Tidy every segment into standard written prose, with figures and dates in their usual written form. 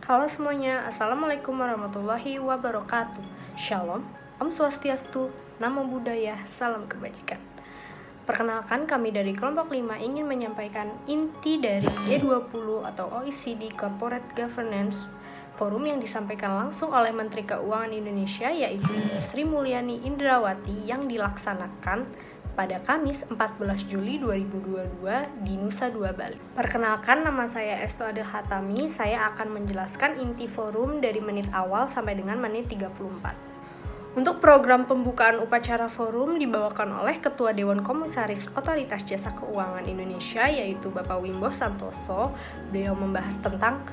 Halo semuanya, Assalamualaikum warahmatullahi wabarakatuh. Shalom, Om Swastiastu, Namo Buddhaya, Salam Kebajikan. Perkenalkan, kami dari kelompok 5 ingin menyampaikan inti dari G20 atau OECD Corporate Governance Forum yang disampaikan langsung oleh Menteri Keuangan Indonesia, yaitu Sri Mulyani Indrawati, yang dilaksanakan pada Kamis 14 Juli 2022 di Nusa Dua Bali. Perkenalkan, nama saya Esto Ade Hatami. Saya akan menjelaskan inti forum dari menit awal sampai dengan menit 34. Untuk program pembukaan upacara forum dibawakan oleh Ketua Dewan Komisaris Otoritas Jasa Keuangan Indonesia, yaitu Bapak Wimbo Santoso. Beliau membahas tentang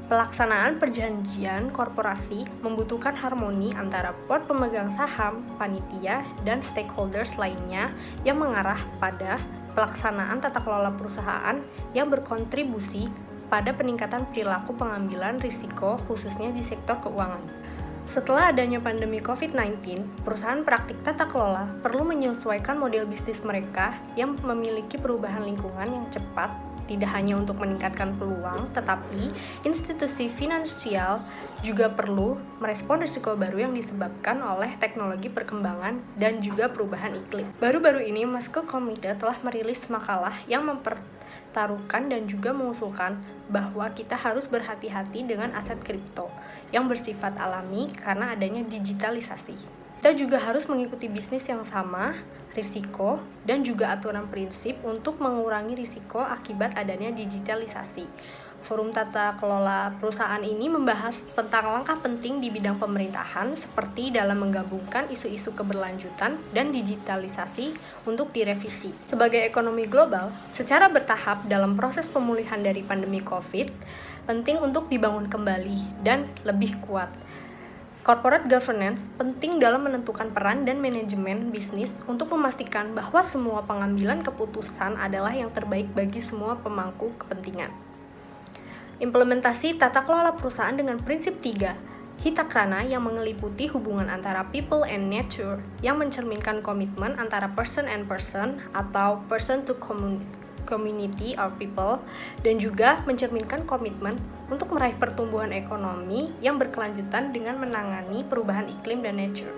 pelaksanaan perjanjian korporasi membutuhkan harmoni antara board pemegang saham, panitia, dan stakeholders lainnya yang mengarah pada pelaksanaan tata kelola perusahaan yang berkontribusi pada peningkatan perilaku pengambilan risiko khususnya di sektor keuangan. Setelah adanya pandemi COVID-19, perusahaan praktik tata kelola perlu menyesuaikan model bisnis mereka yang memiliki perubahan lingkungan yang cepat, tidak hanya untuk meningkatkan peluang, tetapi institusi finansial juga perlu merespon risiko baru yang disebabkan oleh teknologi perkembangan dan juga perubahan iklim. Baru-baru ini, Maske Komite telah merilis makalah yang mempertaruhkan dan juga mengusulkan bahwa kita harus berhati-hati dengan aset kripto yang bersifat alami karena adanya digitalisasi. Kita juga harus mengikuti bisnis yang sama, risiko, dan juga aturan prinsip untuk mengurangi risiko akibat adanya digitalisasi. Forum Tata Kelola Perusahaan ini membahas tentang langkah penting di bidang pemerintahan seperti dalam menggabungkan isu-isu keberlanjutan dan digitalisasi untuk direvisi. Sebagai ekonomi global, secara bertahap dalam proses pemulihan dari pandemi COVID, penting untuk dibangun kembali dan lebih kuat. Corporate governance penting dalam menentukan peran dan manajemen bisnis untuk memastikan bahwa semua pengambilan keputusan adalah yang terbaik bagi semua pemangku kepentingan. Implementasi tata kelola perusahaan dengan prinsip 3 Hitakrana yang mengeliputi hubungan antara people and nature yang mencerminkan komitmen antara person and person atau person to community or people, dan juga mencerminkan komitmen untuk meraih pertumbuhan ekonomi yang berkelanjutan dengan menangani perubahan iklim dan nature.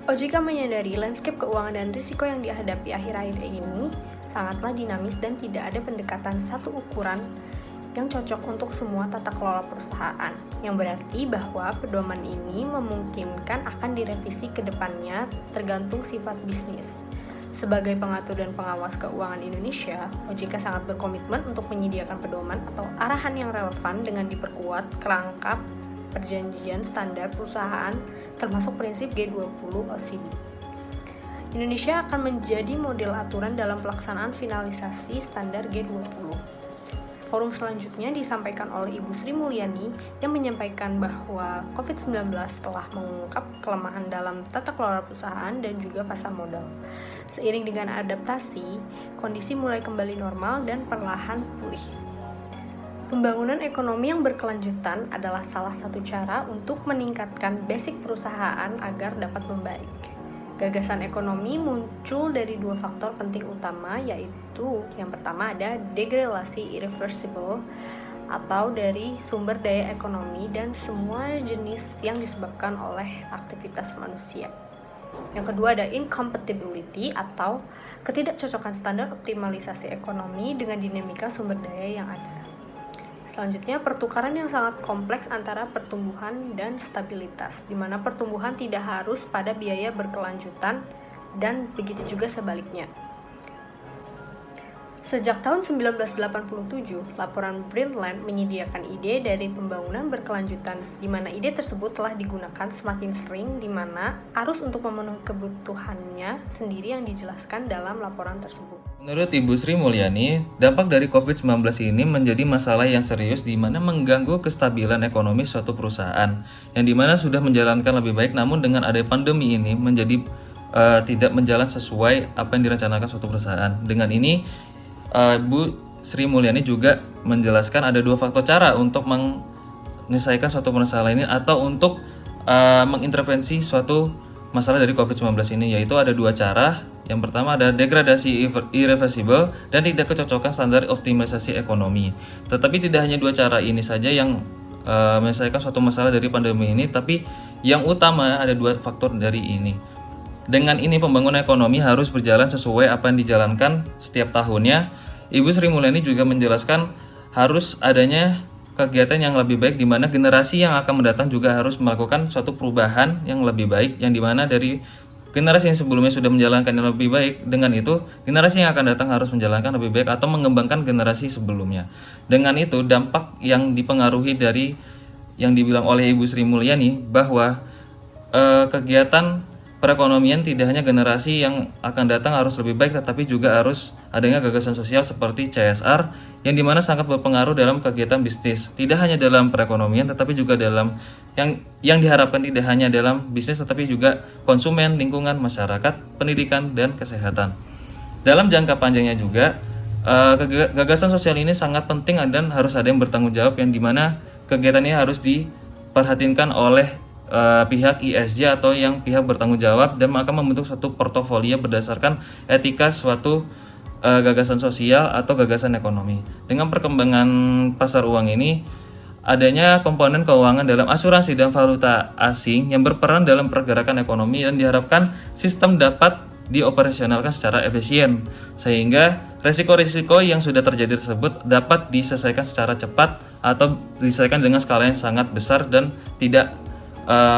OJK menyadari landscape keuangan dan risiko yang dihadapi akhir-akhir ini sangatlah dinamis dan tidak ada pendekatan satu ukuran yang cocok untuk semua tata kelola perusahaan, yang berarti bahwa pedoman ini memungkinkan akan direvisi ke depannya tergantung sifat bisnis. Sebagai pengatur dan pengawas keuangan Indonesia, OJK sangat berkomitmen untuk menyediakan pedoman atau arahan yang relevan dengan diperkuat kerangka perjanjian standar perusahaan termasuk prinsip G20 OECD. Indonesia akan menjadi model aturan dalam pelaksanaan finalisasi standar G20. Forum selanjutnya disampaikan oleh Ibu Sri Mulyani yang menyampaikan bahwa COVID-19 telah mengungkap kelemahan dalam tata kelola perusahaan dan juga pasar modal. Seiring dengan adaptasi, kondisi mulai kembali normal dan perlahan pulih. Pembangunan ekonomi yang berkelanjutan adalah salah satu cara untuk meningkatkan basic perusahaan agar dapat membaik. Gagasan ekonomi muncul dari dua faktor penting utama, yaitu yang pertama ada degradasi irreversible atau dari sumber daya ekonomi dan semua jenis yang disebabkan oleh aktivitas manusia. Yang kedua ada incompatibility atau ketidakcocokan standar optimalisasi ekonomi dengan dinamika sumber daya yang ada. Selanjutnya, pertukaran yang sangat kompleks antara pertumbuhan dan stabilitas, di mana pertumbuhan tidak harus pada biaya berkelanjutan dan begitu juga sebaliknya. Sejak tahun 1987, laporan Brundtland menyediakan ide dari pembangunan berkelanjutan, di mana ide tersebut telah digunakan semakin sering, di mana arus untuk memenuhi kebutuhannya sendiri yang dijelaskan dalam laporan tersebut. Menurut Ibu Sri Mulyani, dampak dari COVID-19 ini menjadi masalah yang serius di mana mengganggu kestabilan ekonomi suatu perusahaan, yang dimana sudah menjalankan lebih baik, namun dengan adanya pandemi ini menjadi tidak menjalan sesuai apa yang direncanakan suatu perusahaan. Dengan ini, Bu Sri Mulyani juga menjelaskan ada dua faktor cara untuk menyelesaikan suatu masalah ini atau untuk mengintervensi suatu masalah dari COVID-19 ini, yaitu ada dua cara. Yang pertama ada degradasi irreversible dan tidak kecocokan standar optimalisasi ekonomi. Tetapi tidak hanya dua cara ini saja yang menyelesaikan suatu masalah dari pandemi ini, tapi yang utama ada 2 faktor dari ini. Dengan ini pembangunan ekonomi harus berjalan sesuai apa yang dijalankan setiap tahunnya. Ibu Sri Mulyani juga menjelaskan harus adanya kegiatan yang lebih baik, di mana generasi yang akan mendatang juga harus melakukan suatu perubahan yang lebih baik, yang dimana dari generasi yang sebelumnya sudah menjalankan yang lebih baik, dengan itu generasi yang akan datang harus menjalankan lebih baik atau mengembangkan generasi sebelumnya. Dengan itu dampak yang dipengaruhi dari yang dibilang oleh Ibu Sri Mulyani bahwa kegiatan perekonomian tidak hanya generasi yang akan datang harus lebih baik, tetapi juga harus adanya gagasan sosial seperti CSR yang dimana sangat berpengaruh dalam kegiatan bisnis. Tidak hanya dalam perekonomian, tetapi juga dalam yang diharapkan tidak hanya dalam bisnis, tetapi juga konsumen, lingkungan, masyarakat, pendidikan, dan kesehatan. Dalam jangka panjangnya juga, gagasan sosial ini sangat penting dan harus ada yang bertanggung jawab, yang dimana kegiatannya harus diperhatikan oleh pihak ESG atau yang pihak bertanggung jawab, dan akan membentuk suatu portofolio berdasarkan etika suatu gagasan sosial atau gagasan ekonomi. Dengan perkembangan pasar uang ini, adanya komponen keuangan dalam asuransi dan valuta asing yang berperan dalam pergerakan ekonomi, dan diharapkan sistem dapat dioperasionalkan secara efisien sehingga resiko-risiko yang sudah terjadi tersebut dapat diselesaikan secara cepat atau diselesaikan dengan skala yang sangat besar dan tidak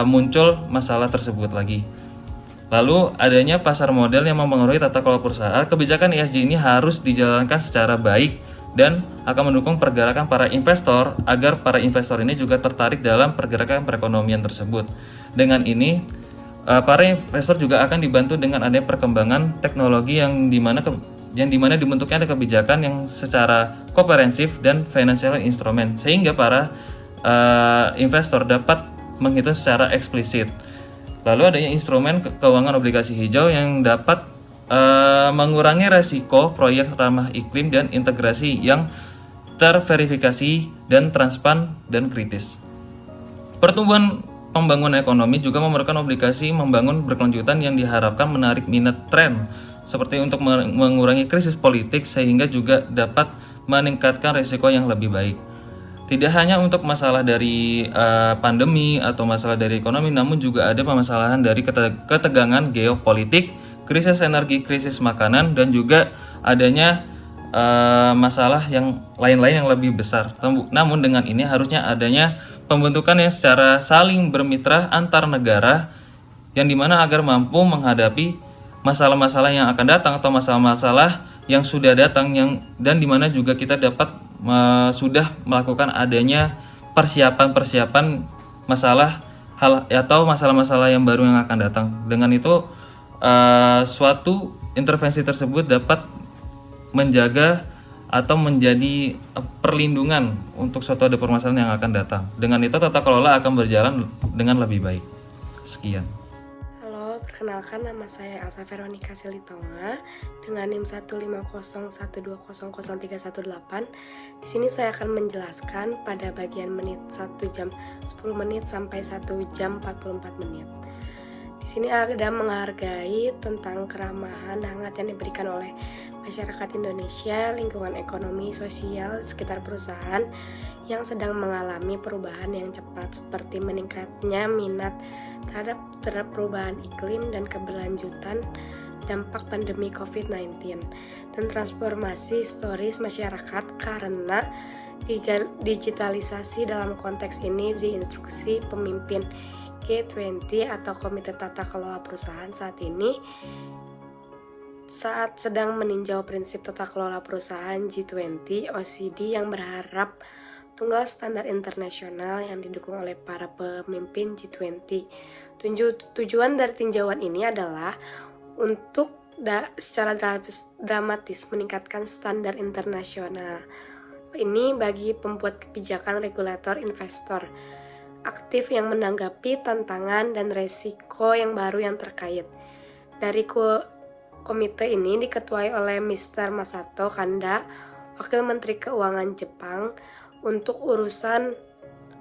muncul masalah tersebut lagi. Lalu adanya pasar modal yang mempengaruhi tata kelola perusahaan. Kebijakan ESG ini harus dijalankan secara baik dan akan mendukung pergerakan para investor agar para investor ini juga tertarik dalam pergerakan perekonomian tersebut. Dengan ini para investor juga akan dibantu dengan adanya perkembangan teknologi yang dimana dibentuknya ada kebijakan yang secara komprehensif dan financial instrument, sehingga para investor dapat menghitung secara eksplisit. Lalu adanya instrumen keuangan obligasi hijau yang dapat mengurangi resiko proyek ramah iklim dan integrasi yang terverifikasi dan transparan dan kritis. Pertumbuhan pembangunan ekonomi juga memerlukan obligasi membangun berkelanjutan yang diharapkan menarik minat tren seperti untuk mengurangi krisis politik, sehingga juga dapat meningkatkan risiko yang lebih baik. Tidak hanya untuk masalah dari pandemi atau masalah dari ekonomi, namun juga ada permasalahan dari ketegangan geopolitik, krisis energi, krisis makanan, dan juga adanya masalah yang lain-lain yang lebih besar. Namun dengan ini harusnya adanya pembentukan yang secara saling bermitra antar negara, yang dimana agar mampu menghadapi masalah-masalah yang akan datang atau masalah-masalah yang sudah datang, dan dimana juga kita dapat sudah melakukan adanya persiapan masalah hal atau masalah-masalah yang baru yang akan datang. Dengan itu suatu intervensi tersebut dapat menjaga atau menjadi perlindungan untuk suatu ada permasalahan yang akan datang. Dengan itu tata kelola akan berjalan dengan lebih baik. Sekian. Perkenalkan, nama saya Elsa Veronica Silitonga dengan NIM 15012003018. Di sini saya akan menjelaskan pada bagian menit 1 jam 10 menit sampai 1 jam 44 menit. Di sini ada menghargai tentang keramahan hangat yang diberikan oleh masyarakat Indonesia, lingkungan ekonomi sosial sekitar perusahaan yang sedang mengalami perubahan yang cepat, seperti meningkatnya minat terhadap perubahan iklim dan keberlanjutan dampak pandemi COVID-19, dan transformasi historis masyarakat karena digitalisasi. Dalam konteks ini diinstruksi pemimpin G20 atau Komite Tata Kelola Perusahaan saat sedang meninjau prinsip tata kelola perusahaan G20 OECD yang berharap tunggal standar internasional yang didukung oleh para pemimpin G20. Tujuan dari tinjauan ini adalah untuk secara dramatis meningkatkan standar internasional ini bagi pembuat kebijakan, regulator, investor aktif yang menanggapi tantangan dan resiko yang baru yang terkait. Dari komite ini diketuai oleh Mr. Masato Kanda, Wakil Menteri Keuangan Jepang, untuk urusan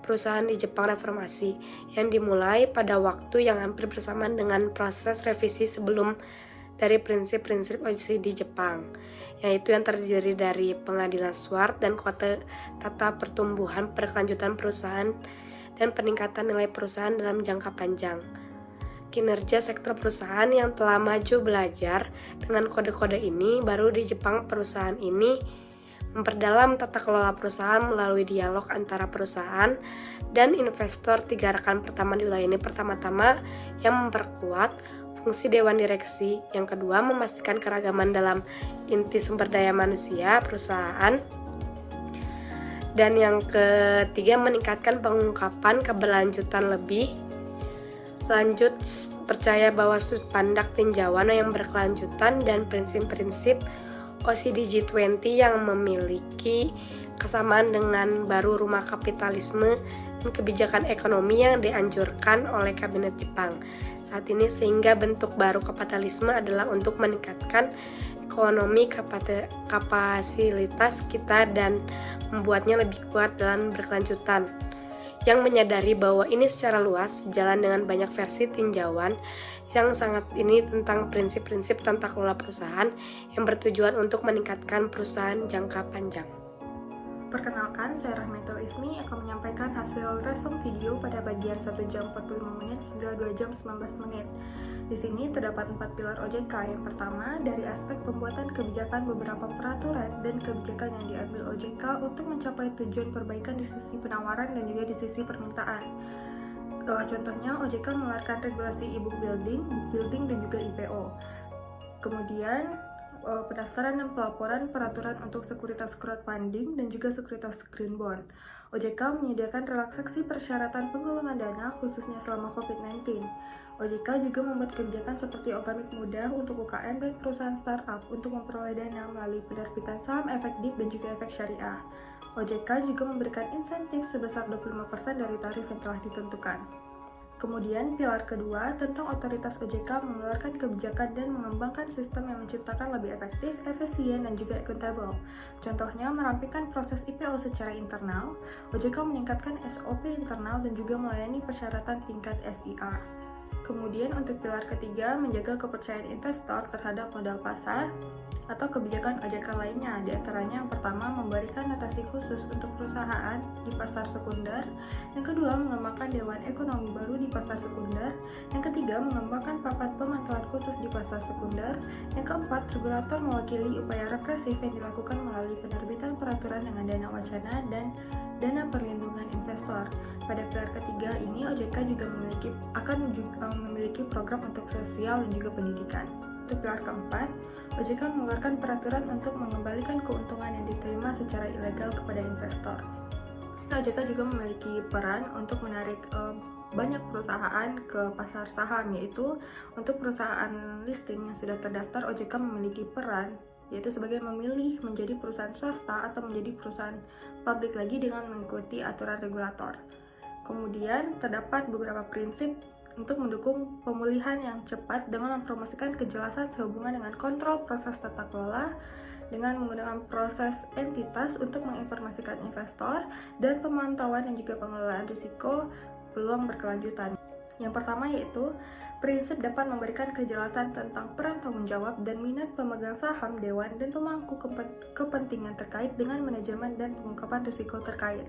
perusahaan di Jepang reformasi yang dimulai pada waktu yang hampir bersamaan dengan proses revisi sebelum dari prinsip-prinsip OECD Jepang, yaitu yang terdiri dari pengadilan SWOT dan tata pertumbuhan berkelanjutan perusahaan dan peningkatan nilai perusahaan dalam jangka panjang. Kinerja sektor perusahaan yang telah maju belajar dengan kode-kode ini, baru di Jepang perusahaan ini memperdalam tata kelola perusahaan melalui dialog antara perusahaan dan investor. 3 rekan pertama di wilayah ini pertama-tama yang memperkuat fungsi dewan direksi, yang kedua memastikan keragaman dalam inti sumber daya manusia perusahaan, dan yang ketiga meningkatkan pengungkapan keberlanjutan lebih lanjut, percaya bahwa sudut pandang tinjauan yang berkelanjutan dan prinsip-prinsip OECD G20 yang memiliki kesamaan dengan baru rumah kapitalisme dan kebijakan ekonomi yang dianjurkan oleh Kabinet Jepang saat ini, sehingga bentuk baru kapitalisme adalah untuk meningkatkan ekonomi kapasitas kita dan membuatnya lebih kuat dan berkelanjutan, yang menyadari bahwa ini secara luas jalan dengan banyak versi tinjauan yang sangat ini tentang prinsip-prinsip tata kelola perusahaan yang bertujuan untuk meningkatkan perusahaan jangka panjang. Perkenalkan, saya Rahmatul Ismi akan menyampaikan hasil resum video pada bagian 1 jam 45 menit hingga 2 jam 19 menit. Di sini terdapat 4 pilar OJK. Yang pertama, dari aspek pembuatan kebijakan beberapa peraturan dan kebijakan yang diambil OJK untuk mencapai tujuan perbaikan di sisi penawaran dan juga di sisi permintaan. Contohnya, OJK mengeluarkan regulasi e-book building dan juga IPO. Kemudian, pendaftaran dan pelaporan peraturan untuk sekuritas crowdfunding dan juga sekuritas green bond. OJK menyediakan relaksasi persyaratan penggolongan dana khususnya selama COVID-19. OJK juga membuat kebijakan seperti organik mudah untuk UKM dan perusahaan startup untuk memperoleh dana melalui penerbitan saham efek DIP dan juga efek syariah. OJK juga memberikan insentif sebesar 25% dari tarif yang telah ditentukan. Kemudian, pilar kedua tentang otoritas OJK mengeluarkan kebijakan dan mengembangkan sistem yang menciptakan lebih efektif, efisien, dan juga akuntabel. Contohnya, merampingkan proses IPO secara internal, OJK meningkatkan SOP internal dan juga melayani persyaratan tingkat SIA. Kemudian untuk pilar ketiga, menjaga kepercayaan investor terhadap modal pasar atau kebijakan OJK lainnya. Di antaranya yang pertama, memberikan notasi khusus untuk perusahaan di pasar sekunder. Yang kedua, mengembangkan dewan ekonomi baru di pasar sekunder. Yang ketiga, mengembangkan papan pemantauan khusus di pasar sekunder. Yang keempat, regulator mewakili upaya represif yang dilakukan melalui penerbitan peraturan dengan dana wacana dan dana perlindungan investor. Pada pilar ketiga ini, OJK juga memiliki program untuk sosial dan juga pendidikan. Untuk pilar keempat, OJK mengeluarkan peraturan untuk mengembalikan keuntungan yang diterima secara ilegal kepada investor. OJK juga memiliki peran untuk menarik banyak perusahaan ke pasar saham, yaitu untuk perusahaan listing yang sudah terdaftar, OJK memiliki peran yaitu sebagai memilih menjadi perusahaan swasta atau menjadi perusahaan publik lagi dengan mengikuti aturan regulator. Kemudian terdapat beberapa prinsip untuk mendukung pemulihan yang cepat dengan mempromosikan kejelasan sehubungan dengan kontrol proses tata kelola dengan menggunakan proses entitas untuk menginformasikan investor dan pemantauan dan juga pengelolaan risiko peluang berkelanjutan. Yang pertama yaitu prinsip dapat memberikan kejelasan tentang peran tanggung jawab dan minat pemegang saham, dewan, dan pemangku kepentingan terkait dengan manajemen dan pengungkapan risiko terkait.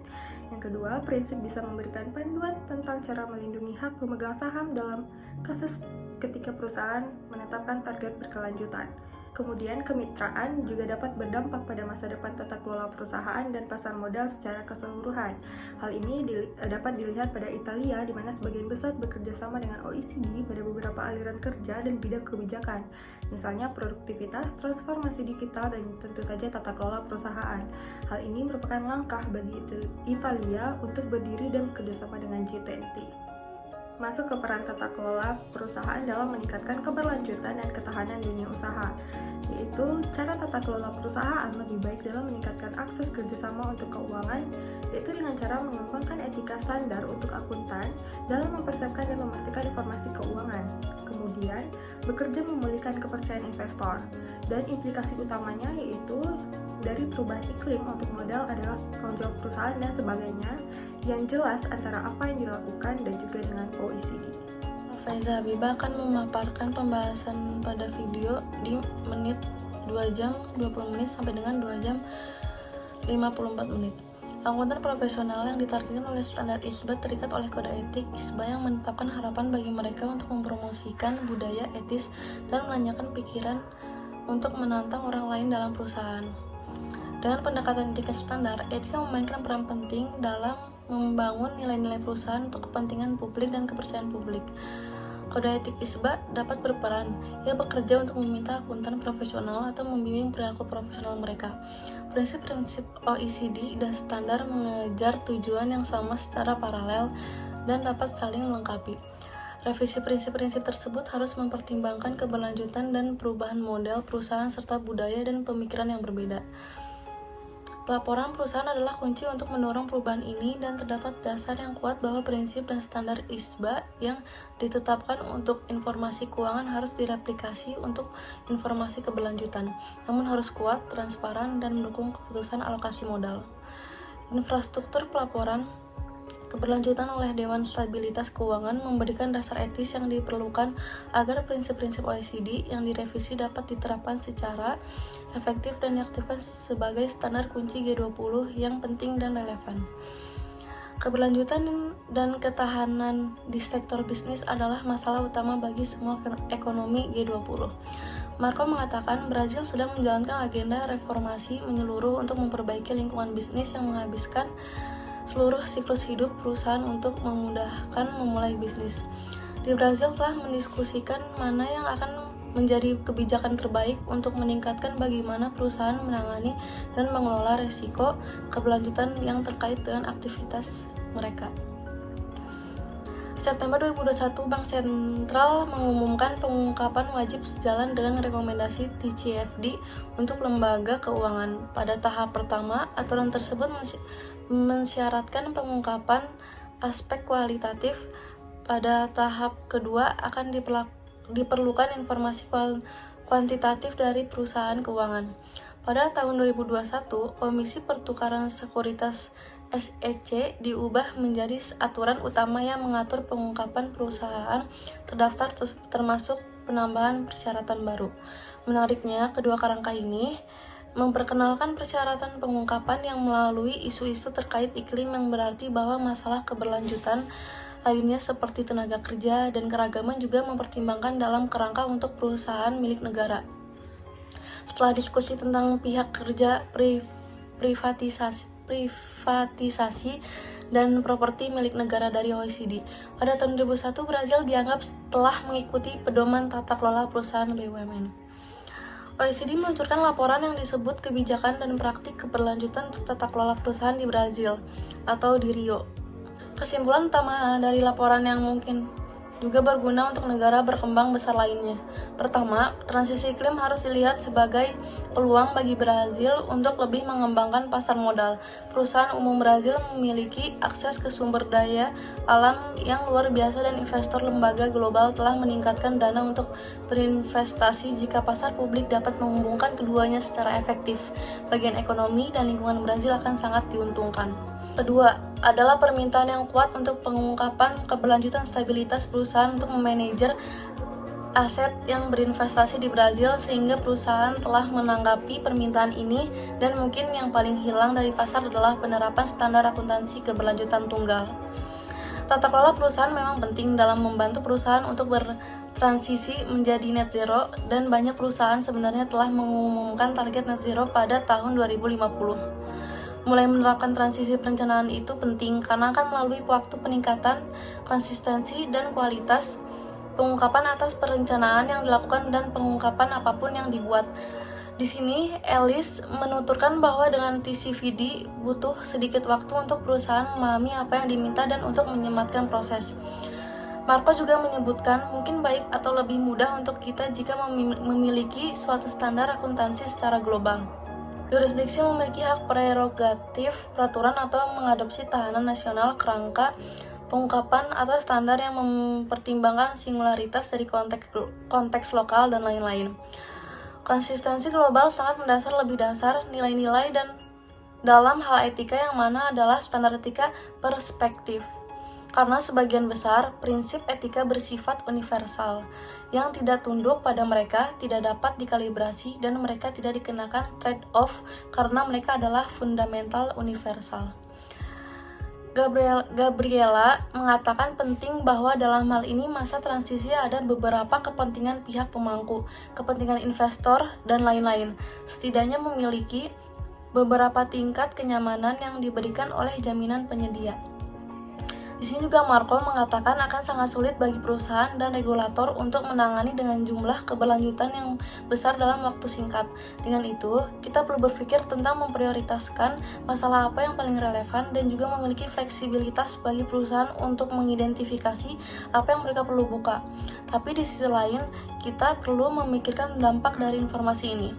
Yang kedua, prinsip bisa memberikan panduan tentang cara melindungi hak pemegang saham dalam kasus ketika perusahaan menetapkan target berkelanjutan. Kemudian, kemitraan juga dapat berdampak pada masa depan tata kelola perusahaan dan pasar modal secara keseluruhan. Hal ini dapat dilihat pada Italia, di mana sebagian besar bekerja sama dengan OECD pada beberapa aliran kerja dan bidang kebijakan, misalnya produktivitas, transformasi digital, dan tentu saja tata kelola perusahaan. Hal ini merupakan langkah bagi Italia untuk berdiri dan bekerjasama dengan G20. Masuk ke peran tata kelola perusahaan dalam meningkatkan keberlanjutan dan ketahanan dunia usaha, yaitu cara tata kelola perusahaan lebih baik dalam meningkatkan akses kerjasama untuk keuangan, yaitu dengan cara mengembangkan etika standar untuk akuntan dalam mempersiapkan dan memastikan informasi keuangan. Kemudian, bekerja memulihkan kepercayaan investor, dan implikasi utamanya yaitu dari perubahan iklim untuk modal adalah tanggung jawab perusahaan dan sebagainya, yang jelas antara apa yang dilakukan dan juga dengan OECD. Reza Habibah akan memaparkan pembahasan pada video di menit 2 jam 20 menit sampai dengan 2 jam 54 menit. Akuntan profesional yang ditargetkan oleh standar ISBA terikat oleh kode etik ISBA yang menetapkan harapan bagi mereka untuk mempromosikan budaya etis dan menanyakan pikiran untuk menantang orang lain dalam perusahaan. Dengan pendekatan etika standar, etika memainkan peran penting dalam membangun nilai-nilai perusahaan untuk kepentingan publik dan kepercayaan publik. Kode etik ISBA dapat berperan. Ia bekerja untuk meminta akuntan profesional atau membimbing perilaku profesional mereka. Prinsip-prinsip OECD dan standar mengejar tujuan yang sama secara paralel dan dapat saling melengkapi. Revisi prinsip-prinsip tersebut harus mempertimbangkan keberlanjutan dan perubahan model perusahaan serta budaya dan pemikiran yang berbeda. Pelaporan perusahaan adalah kunci untuk mendorong perubahan ini dan terdapat dasar yang kuat bahwa prinsip dan standar ISBA yang ditetapkan untuk informasi keuangan harus direplikasi untuk informasi keberlanjutan, namun harus kuat, transparan, dan mendukung keputusan alokasi modal. Infrastruktur pelaporan keberlanjutan oleh Dewan Stabilitas Keuangan memberikan dasar etis yang diperlukan agar prinsip-prinsip OECD yang direvisi dapat diterapkan secara efektif dan diaktifkan sebagai standar kunci G20 yang penting dan relevan. Keberlanjutan dan ketahanan di sektor bisnis adalah masalah utama bagi semua ekonomi G20. Marco mengatakan Brazil sedang menjalankan agenda reformasi menyeluruh untuk memperbaiki lingkungan bisnis yang menghabiskan seluruh siklus hidup perusahaan untuk memudahkan memulai bisnis. Di Brazil telah mendiskusikan mana yang akan menjadi kebijakan terbaik untuk meningkatkan bagaimana perusahaan menangani dan mengelola risiko keberlanjutan yang terkait dengan aktivitas mereka. September 2021, Bank Sentral mengumumkan pengungkapan wajib sejalan dengan rekomendasi TCFD untuk lembaga keuangan. Pada tahap pertama, aturan tersebut mensyaratkan pengungkapan aspek kualitatif. Pada tahap kedua akan diperlukan informasi kuantitatif dari perusahaan keuangan. Pada tahun 2021, Komisi Pertukaran Sekuritas SEC diubah menjadi aturan utama yang mengatur pengungkapan perusahaan terdaftar termasuk penambahan persyaratan baru. Menariknya, kedua kerangka ini memperkenalkan persyaratan pengungkapan yang melalui isu-isu terkait iklim yang berarti bahwa masalah keberlanjutan lainnya seperti tenaga kerja dan keragaman juga mempertimbangkan dalam kerangka untuk perusahaan milik negara. Setelah diskusi tentang pihak kerja privatisasi dan properti milik negara dari OECD, pada tahun 2001 Brazil dianggap telah mengikuti pedoman tata kelola perusahaan BUMN. OECD meluncurkan laporan yang disebut Kebijakan dan Praktik Keberlanjutan Tata Kelola Perusahaan di Brazil atau di Rio. Kesimpulan utama dari laporan yang mungkin juga berguna untuk negara berkembang besar lainnya. Pertama, transisi iklim harus dilihat sebagai peluang bagi Brazil untuk lebih mengembangkan pasar modal. Perusahaan umum Brazil memiliki akses ke sumber daya alam yang luar biasa dan investor lembaga global telah meningkatkan dana untuk berinvestasi jika pasar publik dapat menghubungkan keduanya secara efektif. Bagian ekonomi dan lingkungan Brazil akan sangat diuntungkan. Kedua, adalah permintaan yang kuat untuk pengungkapan keberlanjutan stabilitas perusahaan untuk memanajer aset yang berinvestasi di Brazil sehingga perusahaan telah menanggapi permintaan ini dan mungkin yang paling hilang dari pasar adalah penerapan standar akuntansi keberlanjutan tunggal. Tata kelola perusahaan memang penting dalam membantu perusahaan untuk bertransisi menjadi net zero dan banyak perusahaan sebenarnya telah mengumumkan target net zero pada tahun 2050. Mulai menerapkan transisi perencanaan itu penting karena akan melalui waktu peningkatan, konsistensi, dan kualitas pengungkapan atas perencanaan yang dilakukan dan pengungkapan apapun yang dibuat. Di sini, Ellis menuturkan bahwa dengan TCFD butuh sedikit waktu untuk perusahaan memahami apa yang diminta dan untuk menyematkan proses. Marco juga menyebutkan mungkin baik atau lebih mudah untuk kita jika memiliki suatu standar akuntansi secara global. Yurisdiksi memiliki hak prerogatif peraturan atau mengadopsi tahanan nasional kerangka pengungkapan atau standar yang mempertimbangkan singularitas dari konteks lokal dan lain-lain. Konsistensi global sangat mendasar lebih dasar nilai-nilai dan dalam hal etika yang mana adalah standar etika perspektif. karena sebagian besar prinsip etika bersifat universal yang tidak tunduk pada mereka tidak dapat dikalibrasi dan mereka tidak dikenakan trade-off karena mereka adalah fundamental universal. Gabriela mengatakan penting bahwa dalam hal ini masa transisi ada beberapa kepentingan pihak pemangku, kepentingan investor, dan lain-lain, setidaknya memiliki beberapa tingkat kenyamanan yang diberikan oleh jaminan penyedia. Di sini juga Marco mengatakan akan sangat sulit bagi perusahaan dan regulator untuk menangani dengan jumlah keberlanjutan yang besar dalam waktu singkat. Dengan itu, kita perlu berpikir tentang memprioritaskan masalah apa yang paling relevan dan juga memiliki fleksibilitas bagi perusahaan untuk mengidentifikasi apa yang mereka perlu buka. Tapi di sisi lain, kita perlu memikirkan dampak dari informasi ini.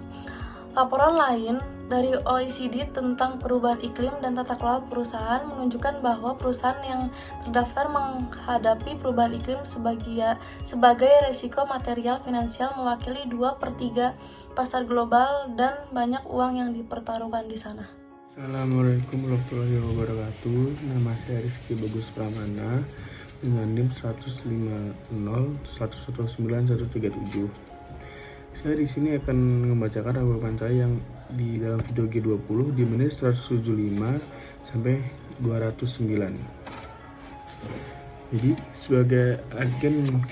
Laporan lain dari OECD tentang perubahan iklim dan tata kelola perusahaan menunjukkan bahwa perusahaan yang terdaftar menghadapi perubahan iklim sebagai resiko material finansial mewakili 2/3 pasar global dan banyak uang yang dipertaruhkan di sana. Assalamualaikum warahmatullahi wabarakatuh. Nama saya Rizky Bagus Pramana dengan NIM 150119137. Saya di sini akan membacakan jawaban saya yang di dalam video G20 di menit 175 sampai 209. Jadi sebagai agen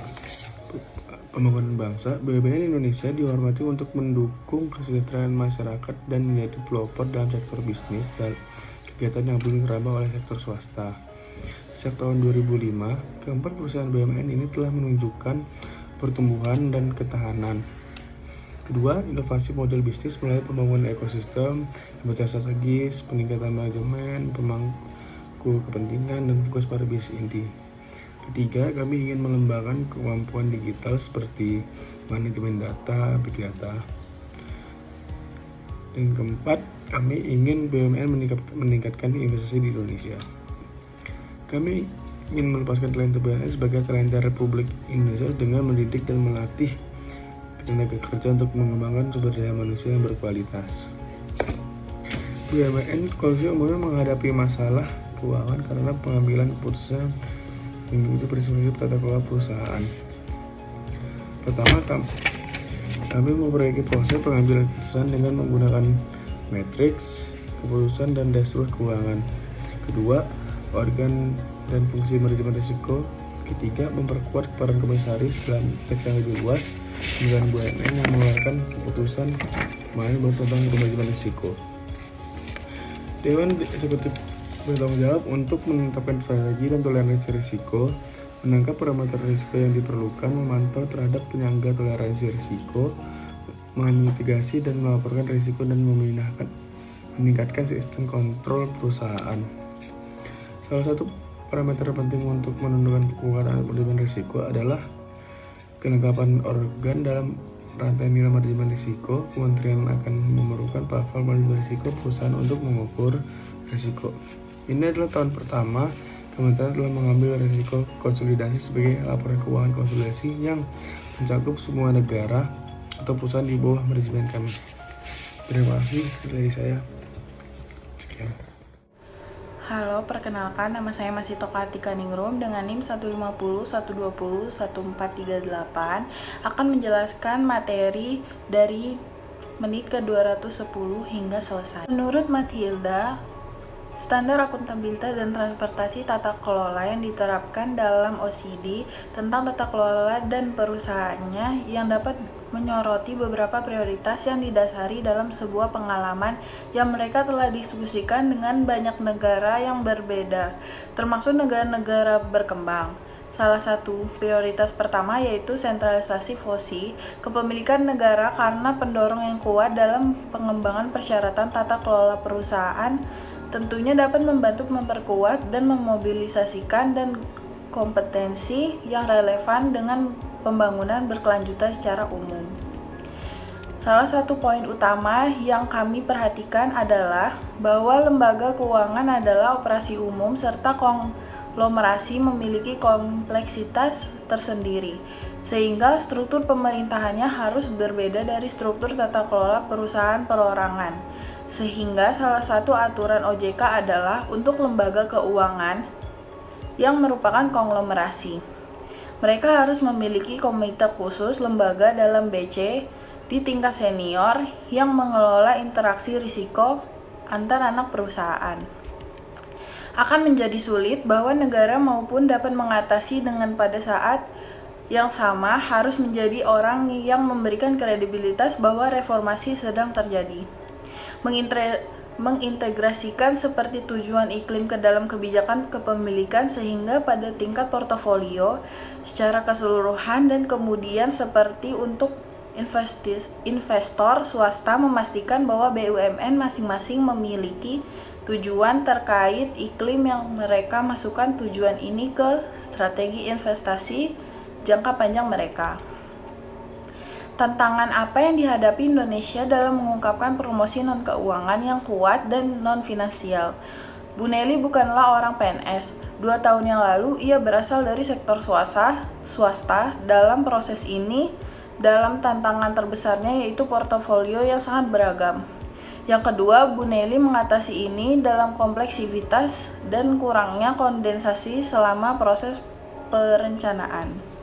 pembangunan bangsa, BUMN Indonesia dihormati untuk mendukung kesejahteraan masyarakat dan menjadi pelopor dalam sektor bisnis dan kegiatan yang belum diraba oleh sektor swasta. Sejak tahun 2005, keempat perusahaan BUMN ini telah menunjukkan pertumbuhan dan ketahanan. Kedua, inovasi model bisnis melalui pembangunan ekosistem, pembuatan strategis, peningkatan manajemen, pemangku kepentingan, dan fokus pada bisnis inti. Ketiga, kami ingin mengembangkan kemampuan digital seperti manajemen data, big data. Dan keempat, kami ingin BUMN meningkatkan investasi di Indonesia. Kami ingin melepaskan talenta BUMN sebagai talenta Republik Indonesia dengan mendidik dan melatih tenaga kerja untuk mengembangkan sumber daya manusia yang berkualitas. BUMN konsumsi umumnya menghadapi masalah keuangan karena pengambilan keputusan mengikuti prinsip tata kelola perusahaan. Pertama, kami memperbaiki proses pengambilan keputusan dengan menggunakan matriks keputusan dan dashboard keuangan. Kedua, organ dan fungsi manajemen risiko. Ketiga, memperkuat peran komisaris dalam teks yang lebih luas dengan BUMN yang mengeluarkan keputusan mengenai bertentang manajemen risiko. Dewan Eksekutif bertanggung jawab untuk menetapkan strategi dan toleransi risiko, menangkap parameter risiko yang diperlukan, memantau terhadap penyangga toleransi risiko, memitigasi dan melaporkan risiko dan meningkatkan sistem kontrol perusahaan. Salah satu parameter penting untuk menentukan kekuatan manajemen risiko adalah kelengkapan organ dalam rantai nilai manajemen risiko. Kementerian akan memerlukan platform manajemen risiko perusahaan untuk mengukur risiko. Ini adalah tahun pertama Kementerian telah mengambil risiko konsolidasi sebagai laporan keuangan konsolidasi yang mencakup semua negara atau perusahaan di bawah manajemen kami. Terima kasih dari saya. Sekian. Halo, perkenalkan nama saya Masito Kartika Ningrum dengan NIM 150 120 1438 akan menjelaskan materi dari menit ke 210 hingga selesai. Menurut Mathilda, standar akuntabilitas dan transportasi tata kelola yang diterapkan dalam OECD tentang tata kelola dan perusahaannya yang dapat menyoroti beberapa prioritas yang didasari dalam sebuah pengalaman yang mereka telah diskusikan dengan banyak negara yang berbeda, termasuk negara-negara berkembang. Salah satu prioritas pertama yaitu sentralisasi FOSI, kepemilikan negara karena pendorong yang kuat dalam pengembangan persyaratan tata kelola perusahaan tentunya dapat membantu memperkuat dan memobilisasikan dan kompetensi yang relevan dengan pembangunan berkelanjutan secara umum. Salah satu poin utama yang kami perhatikan adalah bahwa lembaga keuangan adalah operasi umum serta konglomerasi memiliki kompleksitas tersendiri, sehingga struktur pemerintahannya harus berbeda dari struktur tata kelola perusahaan perorangan. Sehingga salah satu aturan OJK adalah untuk lembaga keuangan yang merupakan konglomerasi. Mereka harus memiliki komite khusus lembaga dalam BC di tingkat senior yang mengelola interaksi risiko antar anak perusahaan. Akan menjadi sulit bahwa negara maupun dapat mengatasi dengan pada saat yang sama harus menjadi orang yang memberikan kredibilitas bahwa reformasi sedang terjadi. Mengintegrasikan seperti tujuan iklim ke dalam kebijakan kepemilikan sehingga pada tingkat portofolio secara keseluruhan dan kemudian seperti untuk investor swasta memastikan bahwa BUMN masing-masing memiliki tujuan terkait iklim yang mereka masukkan tujuan ini ke strategi investasi jangka panjang mereka. Tantangan apa yang dihadapi Indonesia dalam mengungkapkan promosi non-keuangan yang kuat dan non-finansial? Bu Nelly bukanlah orang PNS. 2 tahun yang lalu, ia berasal dari sektor swasta. Dalam proses ini, dalam tantangan terbesarnya yaitu portofolio yang sangat beragam. Yang kedua, Bu Nelly mengatasi ini dalam kompleksitas dan kurangnya kondensasi selama proses perencanaan.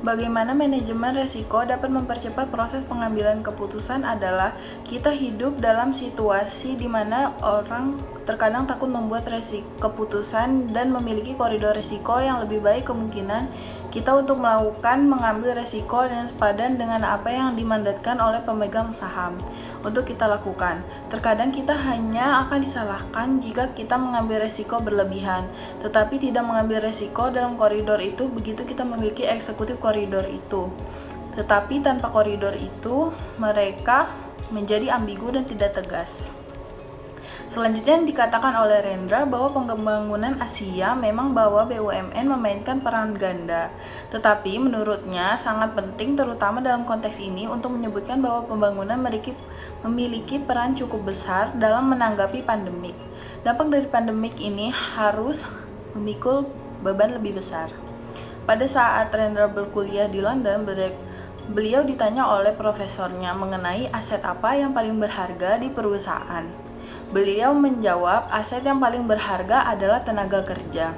Bagaimana manajemen risiko dapat mempercepat proses pengambilan keputusan adalah kita hidup dalam situasi di mana orang terkadang takut membuat keputusan dan memiliki koridor risiko yang lebih baik. Kemungkinan kita untuk mengambil risiko dan sepadan dengan apa yang dimandatkan oleh pemegang saham untuk kita lakukan. Terkadang kita hanya akan disalahkan jika kita mengambil risiko berlebihan, tetapi tidak mengambil risiko dalam koridor itu begitu kita memiliki eksekutif koridor itu. Tetapi tanpa koridor itu, mereka menjadi ambigu dan tidak tegas. Selanjutnya dikatakan oleh Rendra bahwa pembangunan Asia memang bahwa BUMN memainkan peran ganda. Tetapi menurutnya sangat penting terutama dalam konteks ini untuk menyebutkan bahwa pembangunan memiliki peran cukup besar dalam menanggapi pandemik. Dampak dari pandemik ini harus memikul beban lebih besar. Pada saat Rendra berkuliah di London, beliau ditanya oleh profesornya mengenai aset apa yang paling berharga di perusahaan. Beliau menjawab, aset yang paling berharga adalah tenaga kerja.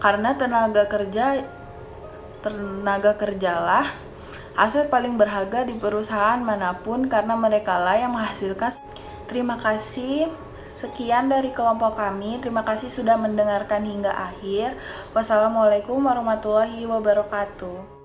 Karena tenaga kerjalah aset paling berharga di perusahaan manapun karena merekalah yang menghasilkan. Terima kasih. Sekian dari kelompok kami. Terima kasih sudah mendengarkan hingga akhir. Wassalamualaikum warahmatullahi wabarakatuh.